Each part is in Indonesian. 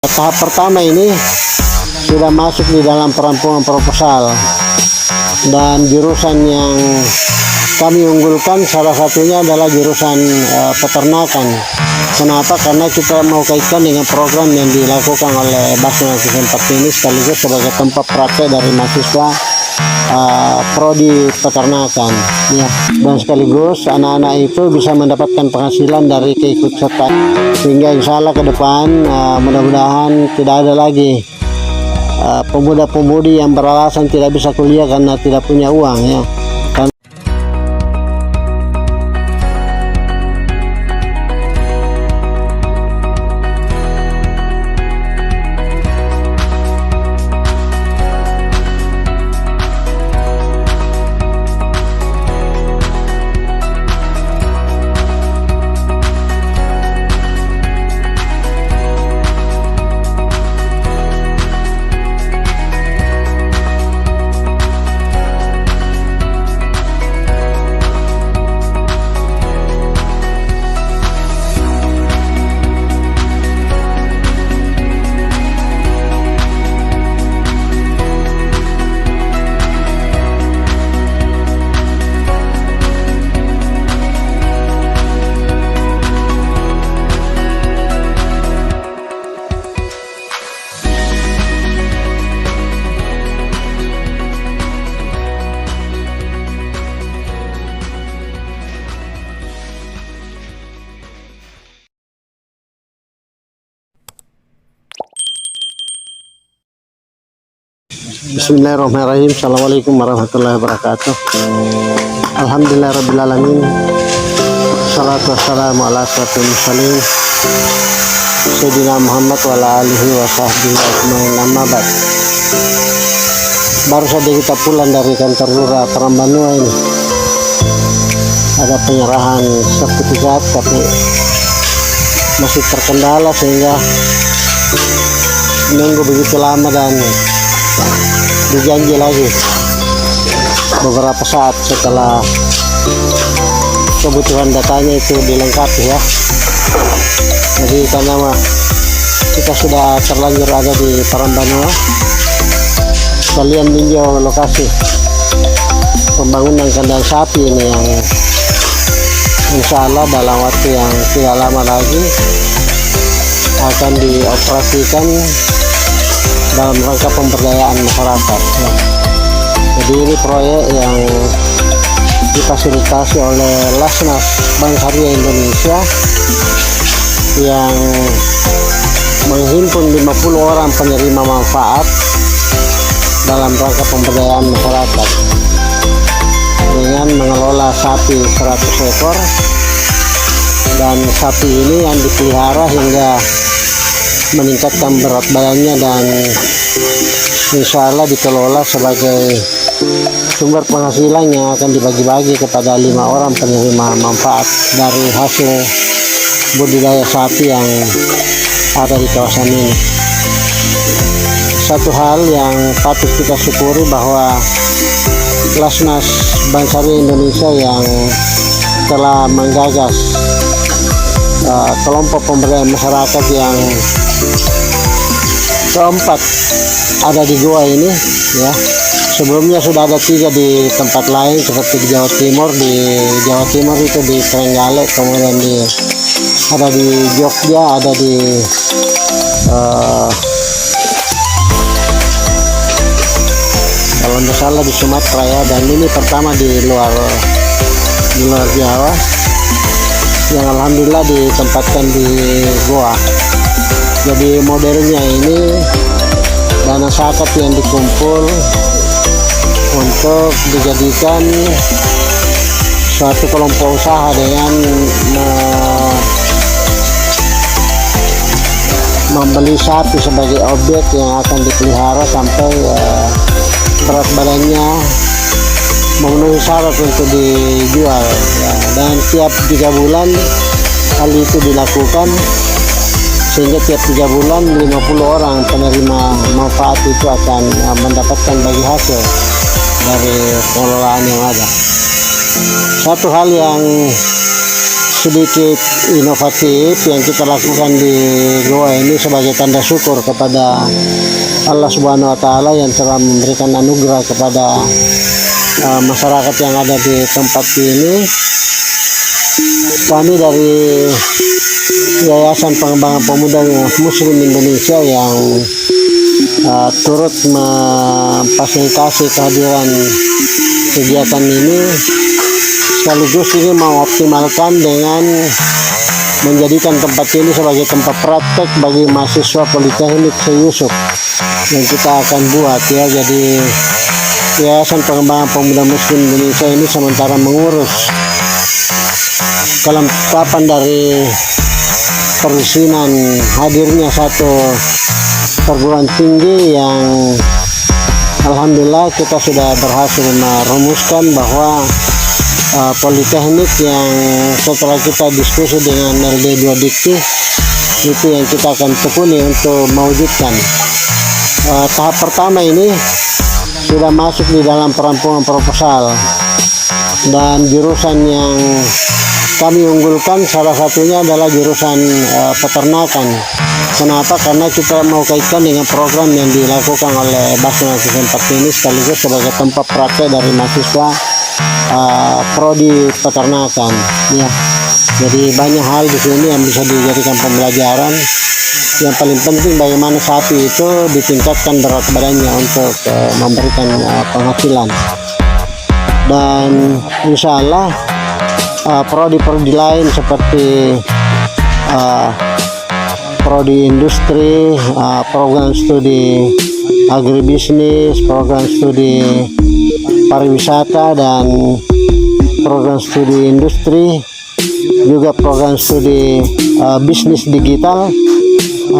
Tahap pertama ini sudah masuk di dalam perampungan proposal, dan jurusan yang kami unggulkan salah satunya adalah jurusan peternakan. Kenapa? Karena kita mau kaitkan dengan program yang dilakukan oleh Basnas tempat ini sekaligus sebagai tempat praktek dari mahasiswa prodi peternakan, ya, dan sekaligus anak-anak itu bisa mendapatkan penghasilan dari keikutsertaan, sehingga insya Allah ke depan mudah-mudahan tidak ada lagi pemuda-pemudi yang beralasan tidak bisa kuliah karena tidak punya uang, ya. Bismillahirrahmanirrahim. Assalamualaikum warahmatullahi wabarakatuh. Alhamdulillahirrabbilalamin. Salatu wassalamu ala asyrafil mursalin Sayyidina Muhammad wa ala alihi wa sahbihi ajmain, amma ba'd. Baru saja kita pulang dari kantor lurah Parambanua ini. Ada penyerahan sertifikat tapi masih terkendala sehingga menunggu begitu lama, dan dijanji lagi beberapa saat setelah kebutuhan datanya itu dilengkapi, ya. Jadi karena kita sudah terlanjur ada di Parambanua, kalian meninjau lokasi pembangunan kandang sapi ini yang insya Allah dalam waktu yang tidak lama lagi akan dioperasikan dalam rangka pemberdayaan masyarakat, ya. Jadi ini proyek yang difasilitasi oleh Lasnas Bank Syariah Indonesia yang menghimpun 50 orang penerima manfaat dalam rangka pemberdayaan masyarakat dengan mengelola sapi 100 ekor, dan sapi ini yang dipelihara hingga meningkatkan berat badannya dan insya Allah dikelola sebagai sumber penghasilan yang akan dibagi-bagi kepada 5 orang penerima manfaat dari hasil budidaya sapi yang ada di kawasan ini. Satu hal yang patut kita syukuri bahwa Lasnas Bank Syariah Indonesia yang telah menggagas kelompok pemberdayaan masyarakat yang keempat ada di Goa ini, ya. Sebelumnya sudah ada 3 di tempat lain seperti di Jawa Timur. Di Jawa Timur itu di Trenggalek, kemudian ada di Jogja, ada di kalau tidak salah di Sumatera, ya. Dan ini pertama di luar Jawa yang alhamdulillah ditempatkan di Goa. Jadi modelnya ini dana zakat yang dikumpul untuk dijadikan suatu kelompok usaha dengan membeli sapi sebagai objek yang akan dipelihara sampai berat badannya memenuhi syarat untuk dijual, ya. Dan tiap 3 bulan hal itu dilakukan, sehingga tiap 3 bulan 50 orang penerima manfaat itu akan mendapatkan bagi hasil dari pengelolaan yang ada. Satu hal yang sedikit inovatif yang kita lakukan di goa ini sebagai tanda syukur kepada Allah Subhanahu wa Ta'ala yang telah memberikan anugerah kepada masyarakat yang ada di tempat ini. Kami dari Yayasan Pengembangan Pemuda Muslim Indonesia yang turut memfasilitasi kehadiran kegiatan ini, sekaligus ini mengoptimalkan dengan menjadikan tempat ini sebagai tempat praktek bagi mahasiswa Politeknik Syekh Yusuf yang kita akan buat ya. Jadi Yayasan Pengembangan Pemuda Muslim Indonesia ini sementara mengurus kelengkapan dari perizinan hadirnya satu perguruan tinggi yang alhamdulillah kita sudah berhasil merumuskan bahwa Politeknik yang setelah kita diskusi dengan LD2 Dikti itu yang kita akan tekuni untuk mewujudkan. Tahap pertama ini sudah masuk di dalam perampungan proposal, dan jurusan yang kami unggulkan salah satunya adalah jurusan peternakan. Kenapa? Karena kita mau kaitkan dengan program yang dilakukan oleh Basnas tempat ini sekaligus sebagai tempat praktek dari mahasiswa prodi peternakan ya. Jadi banyak hal di sini yang bisa dijadikan pembelajaran. Yang paling penting bagaimana sapi itu ditingkatkan berat badannya untuk memberikan penghasilan. Dan insya Allah prodi-prodi lain seperti prodi industri, program studi agribisnis, program studi pariwisata, dan program studi industri, juga program studi bisnis digital.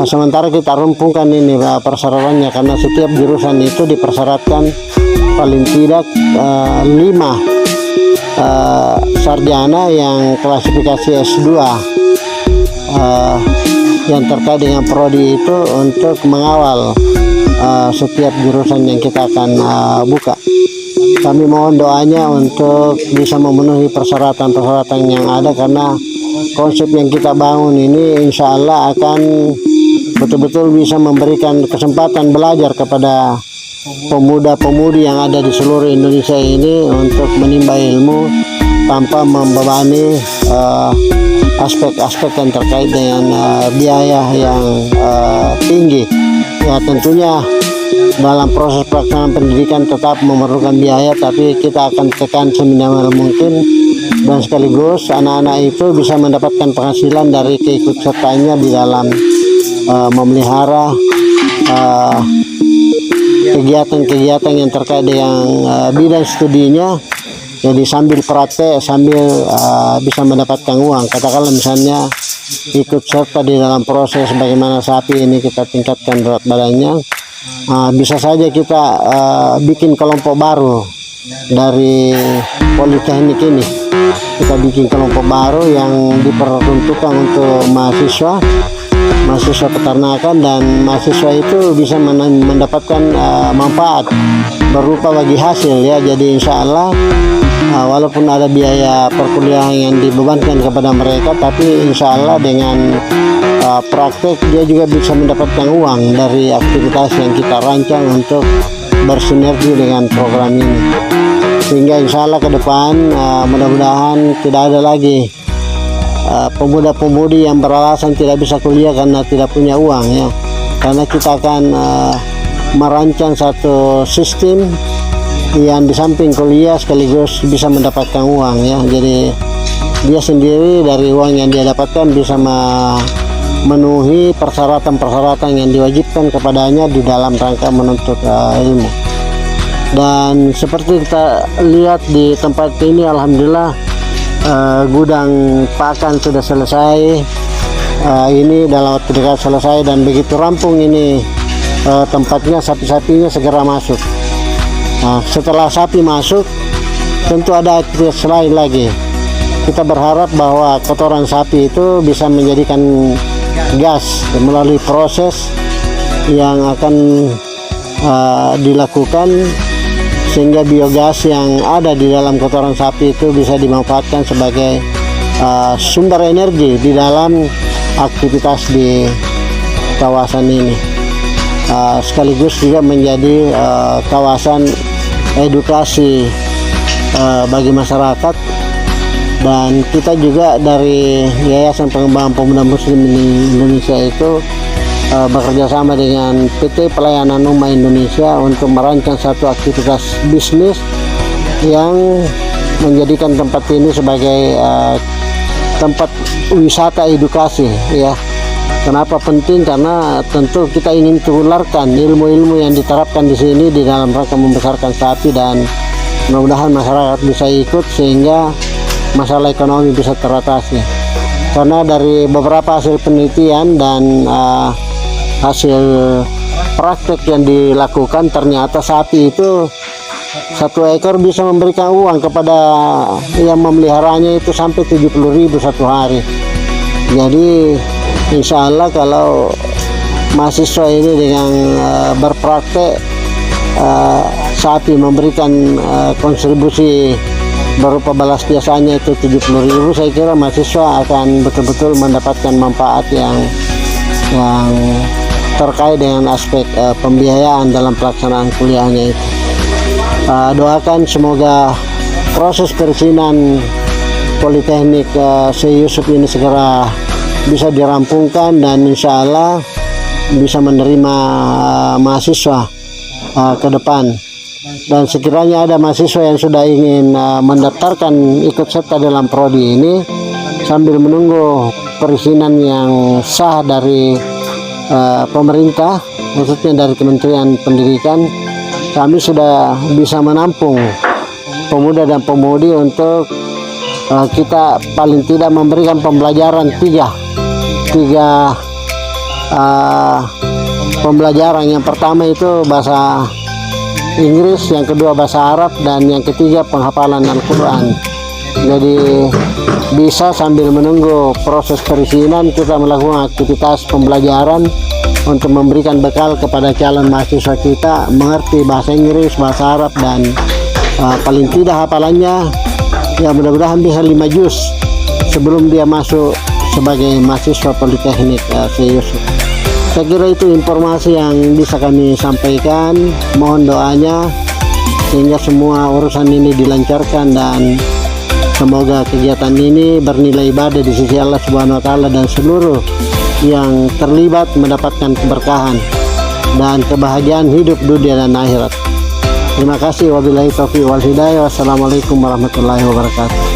Sementara kita rumpungkan ini persyaratannya, karena setiap jurusan itu dipersyaratkan paling tidak 5 sarjana yang klasifikasi S2 yang terkait dengan prodi itu untuk mengawal setiap jurusan yang kita akan buka. Kami mohon doanya untuk bisa memenuhi persyaratan-persyaratan yang ada, karena konsep yang kita bangun ini insya Allah akan betul-betul bisa memberikan kesempatan belajar kepada pemuda-pemudi yang ada di seluruh Indonesia ini untuk menimba ilmu tanpa membebani aspek-aspek yang terkait dengan biaya yang tinggi. Ya tentunya dalam proses pelaksanaan pendidikan tetap memerlukan biaya, tapi kita akan tekan seminimal mungkin, dan sekaligus anak-anak itu bisa mendapatkan penghasilan dari keikutsertaannya di dalam memelihara kegiatan-kegiatan yang terkait dengan bidang studinya. Jadi sambil praktek, sambil bisa mendapatkan uang. Katakanlah misalnya ikut serta di dalam proses bagaimana sapi ini kita tingkatkan berat badannya, bisa saja kita bikin kelompok baru dari Politeknik ini. Kita bikin kelompok baru yang diperuntukkan untuk mahasiswa peternakan, dan mahasiswa itu bisa mendapatkan manfaat berupa bagi hasil ya. Jadi insya Allah walaupun ada biaya perkuliahan yang dibebankan kepada mereka, tapi insya Allah dengan praktek dia juga bisa mendapatkan uang dari aktivitas yang kita rancang untuk bersinergi dengan program ini. Sehingga insya Allah ke depan mudah-mudahan tidak ada lagi pemuda-pemudi yang beralasan tidak bisa kuliah karena tidak punya uang ya. Karena kita akan merancang satu sistem yang di samping kuliah sekaligus bisa mendapatkan uang ya. Jadi dia sendiri dari uang yang dia dapatkan bisa memenuhi persyaratan-persyaratan yang diwajibkan kepadanya di dalam rangka menuntut ilmu. Dan seperti kita lihat di tempat ini, alhamdulillah gudang pakan sudah selesai. Ini dalam waktu dekat selesai, dan begitu rampung ini tempatnya, sapi-sapinya segera masuk. Setelah sapi masuk, tentu ada aktivitas lain lagi. Kita berharap bahwa kotoran sapi itu bisa menjadikan gas melalui proses yang akan dilakukan, sehingga biogas yang ada di dalam kotoran sapi itu bisa dimanfaatkan sebagai sumber energi di dalam aktivitas di kawasan ini, sekaligus juga menjadi kawasan edukasi bagi masyarakat. Dan kita juga dari Yayasan Pengembangan Pemuda Muslim Indonesia itu bekerja sama dengan PT Pelayanan Ummah Indonesia untuk merancang satu aktivitas bisnis yang menjadikan tempat ini sebagai tempat wisata edukasi, ya. Kenapa penting? Karena tentu kita ingin tularkan ilmu-ilmu yang diterapkan di sini di dalam rangka membesarkan sapi, dan mudah-mudahan masyarakat bisa ikut sehingga masalah ekonomi bisa teratasi. Karena dari beberapa hasil penelitian dan hasil praktek yang dilakukan, ternyata sapi itu satu ekor bisa memberikan uang kepada yang memeliharanya itu sampai 70.000 satu hari. Jadi insya Allah kalau mahasiswa ini dengan berpraktek sapi memberikan kontribusi berupa balas jasanya itu 70.000, saya kira mahasiswa akan betul-betul mendapatkan manfaat yang terkait dengan aspek pembiayaan dalam pelaksanaan kuliahnya itu. Doakan semoga proses perizinan Politeknik Syekh Yusuf ini segera bisa dirampungkan dan insya Allah bisa menerima mahasiswa ke depan. Dan sekiranya ada mahasiswa yang sudah ingin mendaftarkan ikut serta dalam prodi ini, sambil menunggu perizinan yang sah dari pemerintah, khususnya dari Kementerian Pendidikan, kami sudah bisa menampung pemuda dan pemudi untuk kita paling tidak memberikan pembelajaran tiga pembelajaran. Yang pertama itu bahasa Inggris, yang kedua bahasa Arab, dan yang ketiga penghafalan Al-Quran. Jadi bisa sambil menunggu proses perizinan kita melakukan aktivitas pembelajaran untuk memberikan bekal kepada calon mahasiswa kita mengerti bahasa Inggris, bahasa Arab, dan paling tidak hafalannya ya mudah-mudahan bisa 5 juz sebelum dia masuk sebagai mahasiswa Politeknik Syekh Yusuf. Saya kira itu informasi yang bisa kami sampaikan. Mohon doanya sehingga semua urusan ini dilancarkan dan semoga kegiatan ini bernilai ibadah di sisi Allah Subhanahu wa taala dan seluruh yang terlibat mendapatkan keberkahan dan kebahagiaan hidup dunia dan akhirat. Terima kasih. Wabillahi taufiq wal hidayah. Wassalamualaikum warahmatullahi wabarakatuh.